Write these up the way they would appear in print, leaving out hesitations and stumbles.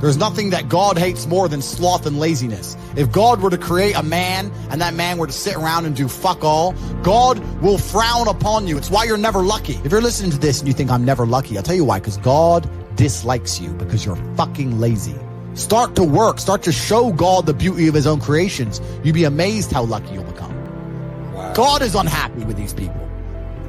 There's nothing that God hates more than sloth and laziness. If God were to create a man and that man were to sit around and do fuck all, God will frown upon you. It's why you're never lucky. If you're listening to this and you think I'm never lucky, I'll tell you why, because God dislikes you because you're fucking lazy. Start to work. Start to show God the beauty of his own creations. You'd be amazed how lucky you'll become. Wow. God is unhappy with these people.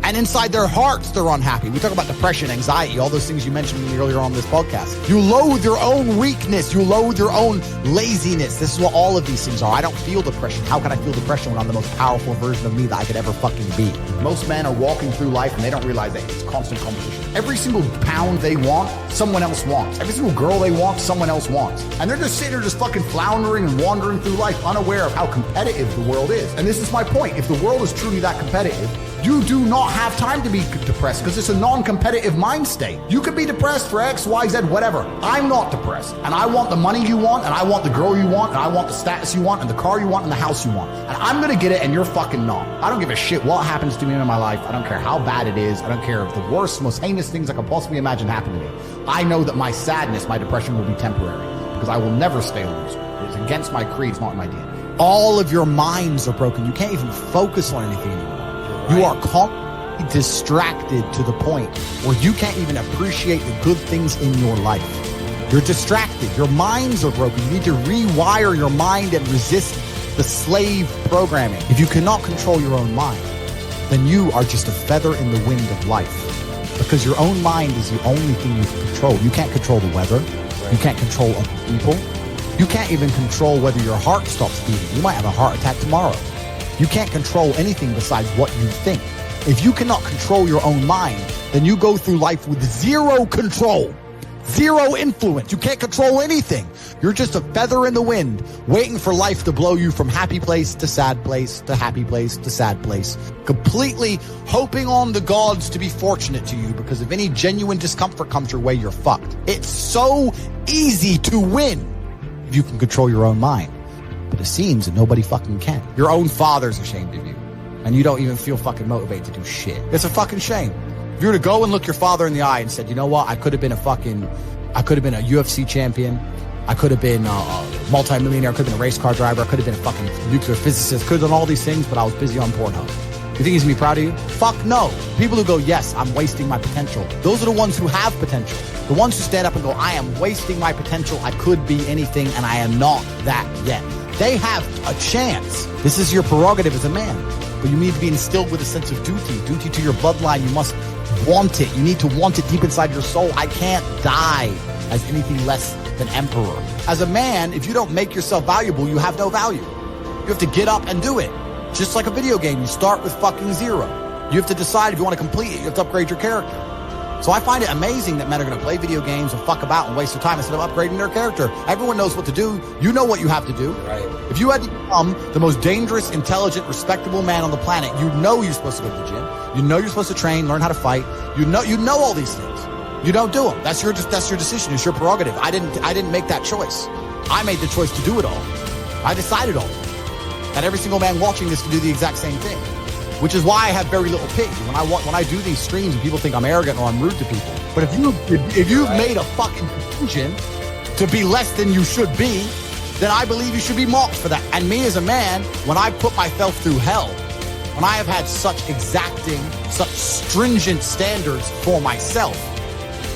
And inside their hearts, they're unhappy. We talk about depression, anxiety, all those things you mentioned to me earlier on this podcast. You loathe your own weakness. You loathe your own laziness. This is what all of these things are. I don't feel depression. How can I feel depression when I'm the most powerful version of me that I could ever fucking be? Most men are walking through life and they don't realize that it's constant competition. Every single pound they want, someone else wants. Every single girl they want, someone else wants. And they're just sitting there just fucking floundering and wandering through life, unaware of how competitive the world is. And this is my point. If the world is truly that competitive, you do not have time to be depressed because it's a non-competitive mind state. You could be depressed for X, Y, Z, whatever. I'm not depressed. And I want the money you want, and I want the girl you want, and I want the status you want, and the car you want, and the house you want. And I'm going to get it, and you're fucking not. I don't give a shit what happens to me in my life. I don't care how bad it is. I don't care if the worst, most heinous things I could possibly imagine happen to me. I know that my sadness, my depression will be temporary because I will never stay a loser. It's against my creed. It's not in my DNA. All of your minds are broken. You can't even focus on anything anymore. You are completely distracted to the point where you can't even appreciate the good things in your life. You're distracted. Your minds are broken. You need to rewire your mind and resist the slave programming. If you cannot control your own mind, then you are just a feather in the wind of life. Because your own mind is the only thing you can control. You can't control the weather. You can't control other people. You can't even control whether your heart stops beating. You might have a heart attack tomorrow. You can't control anything besides what you think. If you cannot control your own mind, then you go through life with zero control, zero influence. You can't control anything. You're just a feather in the wind, waiting for life to blow you from happy place to sad place to happy place to sad place, completely hoping on the gods to be fortunate to you, because if any genuine discomfort comes your way, you're fucked. It's so easy to win if you can control your own mind. But it seems that nobody fucking can. Your own father's ashamed of you. And you don't even feel fucking motivated to do shit. It's a fucking shame. If you were to go and look your father in the eye and said, you know what, I could have been a UFC champion. I could have been a multi-millionaire. I could have been a race car driver. I could have been a fucking nuclear physicist. Could have done all these things, but I was busy on Pornhub. You think he's gonna be proud of you? Fuck no. People who go, yes, I'm wasting my potential. Those are the ones who have potential. The ones who stand up and go, I am wasting my potential. I could be anything and I am not that yet. They have a chance. This is your prerogative as a man. But you need to be instilled with a sense of duty to your bloodline. You must want it. You need to want it deep inside your soul. I can't die as anything less than emperor. As a man, if you don't make yourself valuable, you have no value. You have to get up and do it. Just like a video game, you start with fucking zero. You have to decide if you want to complete it. You have to upgrade your character. So I find it amazing that men are going to play video games and fuck about and waste their time instead of upgrading their character. Everyone knows what to do. You know what you have to do. Right. If you had to become the most dangerous, intelligent, respectable man on the planet, you know you're supposed to go to the gym. You know you're supposed to train, learn how to fight. You know all these things. You don't do them. That's your decision. It's your prerogative. I didn't make that choice. I made the choice to do it all. I decided all. That every single man watching this can do the exact same thing. Which is why I have very little pity. When I do these streams and people think I'm arrogant or I'm rude to people. But if you've made a fucking decision to be less than you should be, then I believe you should be mocked for that. And me as a man, when I put myself through hell, when I have had such exacting, such stringent standards for myself,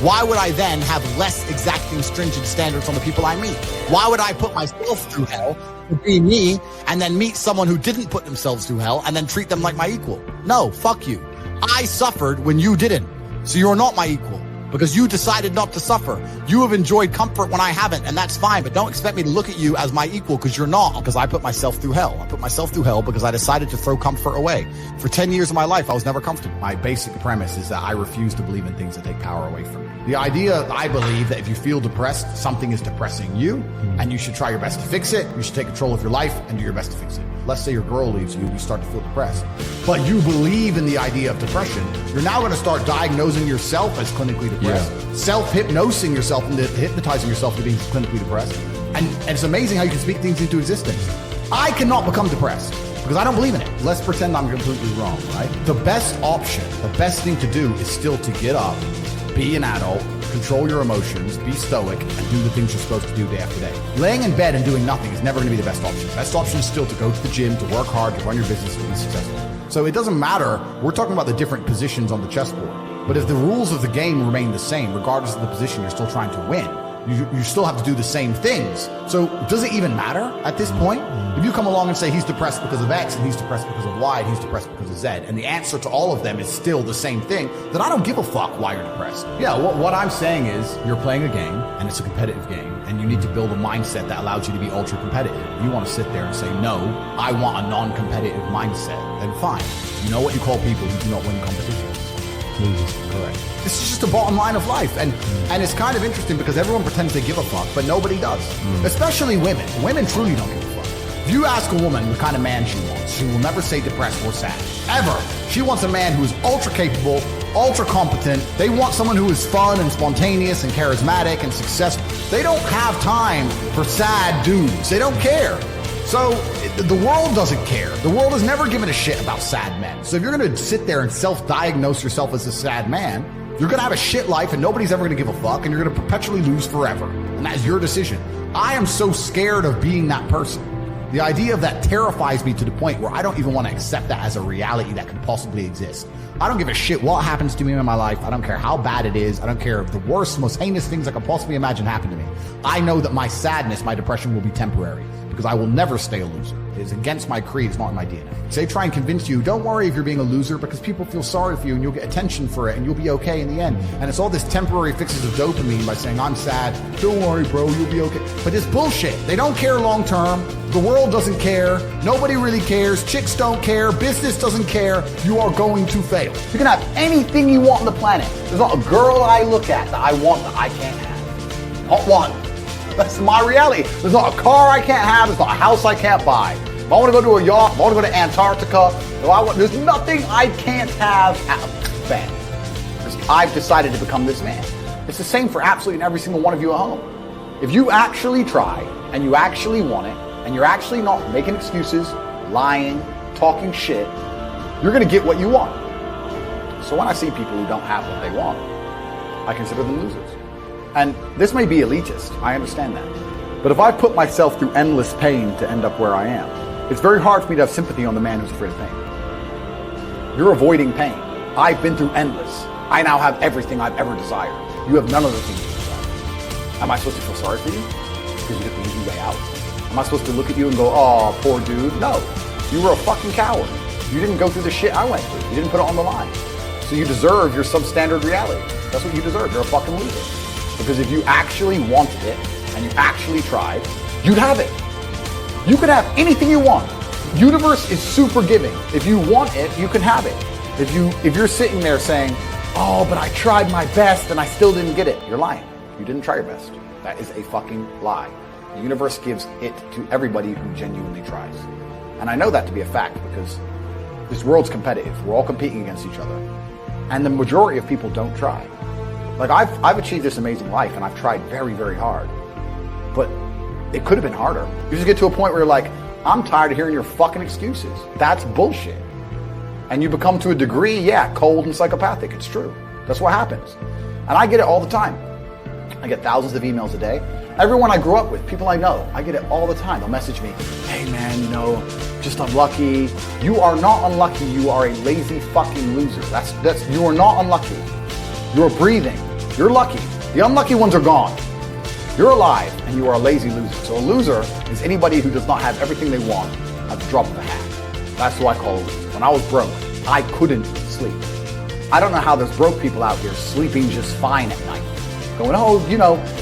why would I then have less exacting, stringent standards on the people I meet? Why would I put myself through hell to be me and then meet someone who didn't put themselves through hell and then treat them like my equal? No, fuck you. I suffered when you didn't. So you're not my equal because you decided not to suffer. You have enjoyed comfort when I haven't, and that's fine, but don't expect me to look at you as my equal because you're not, because I put myself through hell. I put myself through hell because I decided to throw comfort away. For 10 years of my life, I was never comfortable. My basic premise is that I refuse to believe in things that take power away from me. The idea, I believe, that if you feel depressed, something is depressing you, and you should try your best to fix it. You should take control of your life and do your best to fix it. Let's say your girl leaves you, you start to feel depressed. But you believe in the idea of depression. You're now going to start diagnosing yourself as clinically depressed. Yeah. Self-hypnosing yourself and hypnotizing yourself to being clinically depressed. And it's amazing how you can speak things into existence. I cannot become depressed because I don't believe in it. Let's pretend I'm completely wrong, right? The best option, the best thing to do is still to get up, be an adult, control your emotions, be stoic, and do the things you're supposed to do day after day. Laying in bed and doing nothing is never going to be the best option. The best option is still to go to the gym, to work hard, to run your business, to be successful. So it doesn't matter. We're talking about the different positions on the chessboard. But if the rules of the game remain the same, regardless of the position, you're still trying to win. You still have to do the same things. So does it even matter at this point? If you come along and say he's depressed because of X, and he's depressed because of Y, and he's depressed because of Z, and the answer to all of them is still the same thing, then I don't give a fuck why you're depressed. Yeah, what I'm saying is you're playing a game, and it's a competitive game, and you need to build a mindset that allows you to be ultra competitive. If you want to sit there and say, no, I want a non-competitive mindset, then fine. You know what you call people who do not win competitions? Losers. Correct. This is just the bottom line of life. And it's kind of interesting because everyone pretends they give a fuck, but nobody does. Especially women. Women truly don't give a fuck. If you ask a woman what kind of man she wants, she will never say depressed or sad. Ever. She wants a man who is ultra capable, ultra competent. They want someone who is fun and spontaneous and charismatic and successful. They don't have time for sad dudes. They don't care. So the world doesn't care. The world has never given a shit about sad men. So if you're going to sit there and self-diagnose yourself as a sad man, you're going to have a shit life and nobody's ever going to give a fuck and you're going to perpetually lose forever. And that is your decision. I am so scared of being that person. The idea of that terrifies me to the point where I don't even want to accept that as a reality that could possibly exist. I don't give a shit what happens to me in my life. I don't care how bad it is. I don't care if the worst, most heinous things I could possibly imagine happen to me. I know that my sadness, my depression will be temporary because I will never stay a loser. It is against my creed. It's not in my DNA. So they try and convince you, don't worry if you're being a loser because people feel sorry for you and you'll get attention for it and you'll be okay in the end. And it's all this temporary fixes of dopamine by saying, I'm sad. Don't worry, bro, you'll be okay. But it's bullshit. They don't care long term. The world doesn't care. Nobody really cares. Chicks don't care. Business doesn't care. You are going to fail. You can have anything you want on the planet. There's not a girl I look at that I want that I can't have. Not one. That's my reality. There's not a car I can't have. There's not a house I can't buy. If I want to go to a yacht, if I want to go to Antarctica, there's nothing I can't have. Bam. Because I've decided to become this man. It's the same for absolutely every single one of you at home. If you actually try and you actually want it and you're actually not making excuses, lying, talking shit, you're going to get what you want. So when I see people who don't have what they want, I consider them losers. And this may be elitist, I understand that. But if I put myself through endless pain to end up where I am, it's very hard for me to have sympathy on the man who's afraid of pain. You're avoiding pain. I've been through endless. I now have everything I've ever desired. You have none of the things you desire. Am I supposed to feel sorry for you? Because you get the easy way out. Am I supposed to look at you and go, oh, poor dude? No. You were a fucking coward. You didn't go through the shit I went through. You didn't put it on the line. So you deserve your substandard reality. That's what you deserve. You're a fucking loser. Because if you actually wanted it, and you actually tried, you'd have it. You could have anything you want. Universe is super giving. If you want it, you can have it. If you're sitting there saying, oh, but I tried my best and I still didn't get it, you're lying. You didn't try your best. That is a fucking lie. The universe gives it to everybody who genuinely tries. And I know that to be a fact because this world's competitive. We're all competing against each other. And the majority of people don't try. Like I've achieved this amazing life and I've tried very, very hard, but it could have been harder. You just get to a point where you're like, I'm tired of hearing your fucking excuses. That's bullshit. And you become to a degree, yeah, cold and psychopathic. It's true. That's what happens. And I get it all the time. I get thousands of emails a day. Everyone I grew up with, people I know, I get it all the time. They'll message me, hey man, just unlucky. You are not unlucky. You are a lazy fucking loser. You are not unlucky. You're breathing. You're lucky. The unlucky ones are gone. You're alive and you are a lazy loser. So a loser is anybody who does not have everything they want at the drop of a hat. That's who I call a loser. When I was broke, I couldn't sleep. I don't know how there's broke people out here sleeping just fine at night. Going, oh,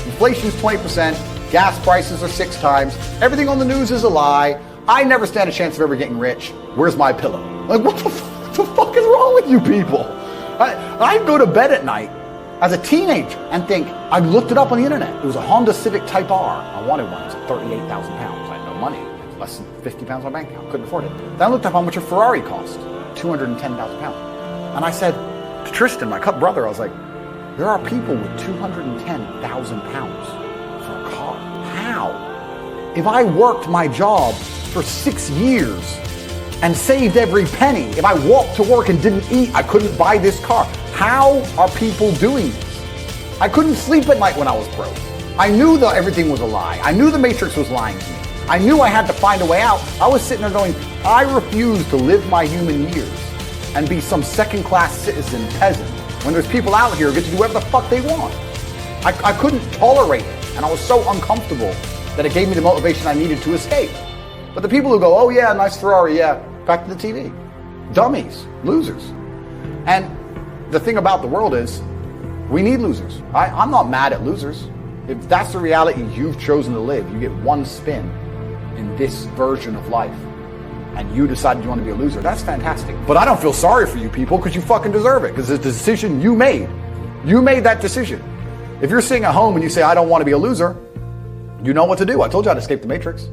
inflation's 20%, gas prices are 6 times, everything on the news is a lie, I never stand a chance of ever getting rich, where's my pillow? Like, what the fuck is wrong with you people? I'd go to bed at night as a teenager and think, I looked it up on the internet. It was a Honda Civic Type R. I wanted one. It was 38,000 pounds. I had no money. It was less than 50 pounds on my bank account. Couldn't afford it. Then I looked up how much a Ferrari cost. 210,000 pounds. And I said to Tristan, my brother, I was like, there are people with 210,000 pounds for a car. How? If I worked my job for 6 years and saved every penny, if I walked to work and didn't eat, I couldn't buy this car. How are people doing this? I couldn't sleep at night when I was broke. I knew that everything was a lie. I knew the Matrix was lying to me. I knew I had to find a way out. I was sitting there going, I refuse to live my human years and be some second-class citizen peasant when there's people out here who get to do whatever the fuck they want. I couldn't tolerate it, and I was so uncomfortable that it gave me the motivation I needed to escape. But the people who go, oh yeah, nice Ferrari, yeah, back to the TV. Dummies, losers. And the thing about the world is, we need losers. I'm not mad at losers. If that's the reality you've chosen to live, you get one spin in this version of life, and you decided you want to be a loser, that's fantastic. But I don't feel sorry for you people, because you fucking deserve it, because it's the decision you made. You made that decision. If you're sitting at home and you say, I don't want to be a loser, you know what to do. I told you how to escape the Matrix.